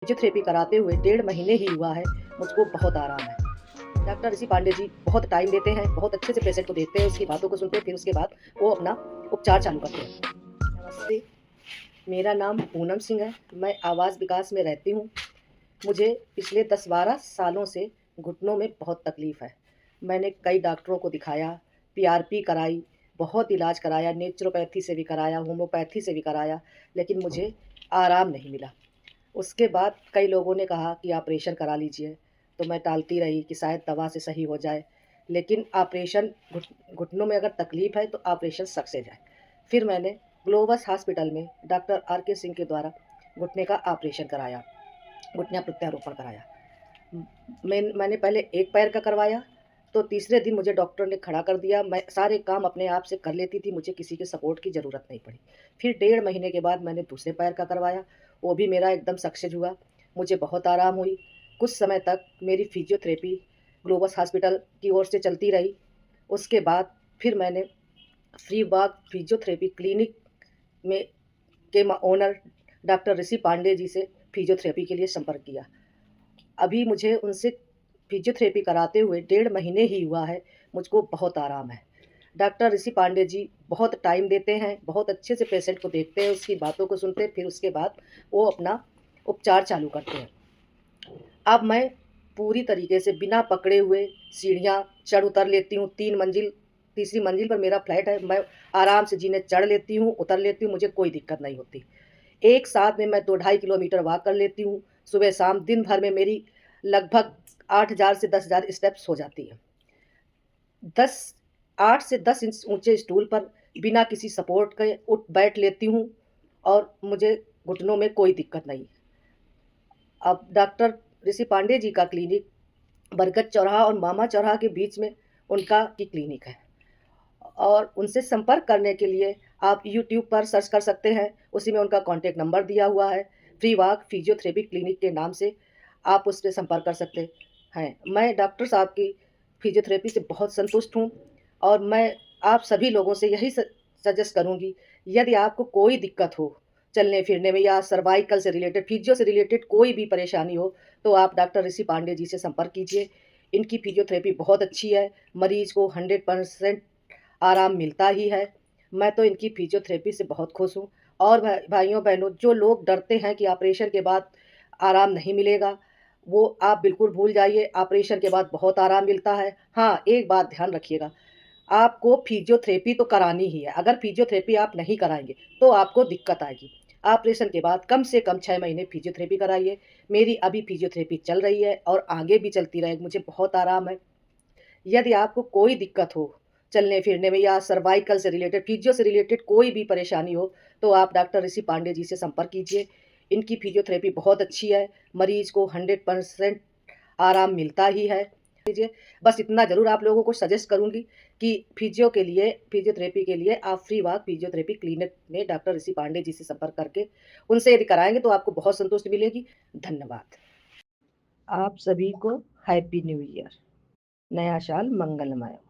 Physiotherapy कराते हुए 1.5 महीने ही हुआ है, मुझको बहुत आराम है। डॉक्टर ऋषि पांडे जी बहुत टाइम देते हैं, बहुत अच्छे से पेशेंट को देखते हैं, उसकी बातों को सुनते हैं, फिर उसके बाद वो अपना उपचार चालू करते हैं। नमस्ते, मेरा नाम पूनम सिंह है, मैं आवास विकास में रहती हूँ। मुझे पिछले 10-12 सालों से घुटनों में बहुत तकलीफ़ है। मैंने कई डॉक्टरों को दिखाया, पीआरपी कराई, बहुत इलाज कराया, नेचुरोपैथी से भी कराया, होम्योपैथी से भी कराया, लेकिन मुझे आराम नहीं मिला। उसके बाद कई लोगों ने कहा कि ऑपरेशन करा लीजिए, तो मैं टालती रही कि शायद दवा से सही हो जाए। लेकिन ऑपरेशन घुटनों में अगर तकलीफ़ है तो ऑपरेशन सक्सेस है। फिर मैंने ग्लोबस हॉस्पिटल में डॉक्टर आर के सिंह के द्वारा घुटने का ऑपरेशन कराया, घुटना प्रत्यारोपण कराया। मैंने पहले एक पैर का करवाया, तो तीसरे दिन मुझे डॉक्टर ने खड़ा कर दिया। मैं सारे काम अपने आप से कर लेती थी, मुझे किसी के सपोर्ट की ज़रूरत नहीं पड़ी। फिर 1.5 महीने के बाद मैंने दूसरे पैर का करवाया, वो भी मेरा एकदम सक्सेस हुआ। मुझे बहुत आराम हुई। कुछ समय तक मेरी फिजियोथेरेपी ग्लोबस हॉस्पिटल की ओर से चलती रही। उसके बाद फिर मैंने फ्री बाग फिजियोथेरेपी क्लिनिक में के ओनर डॉक्टर ऋषि पांडे जी से फिजियोथेरेपी के लिए संपर्क किया। अभी मुझे उनसे फिजियोथेरेपी कराते हुए 1.5 महीने ही हुआ है, मुझको बहुत आराम है। डॉक्टर ऋषि पांडे जी बहुत टाइम देते हैं, बहुत अच्छे से पेशेंट को देखते हैं, उसकी बातों को सुनते हैं, फिर उसके बाद वो अपना उपचार चालू करते हैं। अब मैं पूरी तरीके से बिना पकड़े हुए सीढ़ियाँ चढ़ उतर लेती हूँ, 3 मंजिल, तीसरी मंजिल पर मेरा फ्लैट है, मैं आराम से जीने चढ़ लेती हूँ, उतर लेती हूँ, मुझे कोई दिक्कत नहीं होती। एक साथ में मैं 2 ढाई किलोमीटर वॉक कर लेती हूँ, सुबह-शाम। दिन भर में मेरी लगभग 8,000 से 10,000 स्टेप्स हो जाती हैं। 10 8 से 10 इंच ऊँचे स्टूल पर बिना किसी सपोर्ट के उठ-बैठ लेती हूँ और मुझे घुटनों में कोई दिक्कत नहीं। अब डॉक्टर ऋषि पांडे जी का क्लिनिक बरगद चौराहा और मामा चौराहा के बीच में उनका की क्लिनिक है, और उनसे संपर्क करने के लिए आप यूट्यूब पर सर्च कर सकते हैं, उसी में उनका कॉन्टैक्ट नंबर दिया हुआ है। फ्री वॉक फिजियोथेरेपी क्लिनिक के नाम से आप उस पे संपर्क कर सकते हैं। मैं डॉक्टर साहब की फिजियोथेरेपी से बहुत संतुष्ट हूँ, और मैं आप सभी लोगों से यही सजेस्ट करूँगी, यदि आपको कोई दिक्कत हो चलने-फिरने में या सर्वाइकल से रिलेटेड, फिजियो से रिलेटेड कोई भी परेशानी हो, तो आप डॉक्टर ऋषि पांडे जी से संपर्क कीजिए। इनकी फिजियोथेरेपी बहुत अच्छी है, मरीज़ को 100% आराम मिलता ही है। मैं तो इनकी फिजियोथेरेपी से बहुत खुश हूँ। और भाइयों-बहनों, जो लोग डरते हैं कि ऑपरेशन के बाद आराम नहीं मिलेगा, वो आप बिल्कुल भूल जाइए, ऑपरेशन के बाद बहुत आराम मिलता है। हाँ, एक बात ध्यान रखिएगा, आपको फिजियोथेरेपी तो करानी ही है। अगर फिजियोथेरेपी आप नहीं कराएँगे, तो आपको दिक्कत आएगी। ऑपरेशन के बाद कम से कम 6 महीने फिजियोथेरेपी कराइए। मेरी अभी फिजियोथेरेपी चल रही है और आगे भी चलती रहेगी, मुझे बहुत आराम है। यदि आपको कोई दिक्कत हो चलने-फिरने में या सर्वाइकल से रिलेटेड, फिजियो से रिलेटेड कोई भी परेशानी हो, तो आप डॉक्टर ऋषि पांडे जी से संपर्क कीजिए। इनकी फिजियोथेरेपी बहुत अच्छी है, मरीज़ को 100% आराम मिलता ही है। लीजिए, बस इतना ज़रूर आप लोगों को सजेस्ट करूँगी कि फिजियोथेरेपी के लिए आप फ्री वॉक फिजियोथेरेपी क्लिनिक में डॉक्टर ऋषि पांडे जी से संपर्क करके उनसे यदि कराएँगे, तो आपको बहुत संतुष्टि मिलेगी। धन्यवाद। आप सभी को हैप्पी न्यू ईयर। नया साल मंगलमय हो।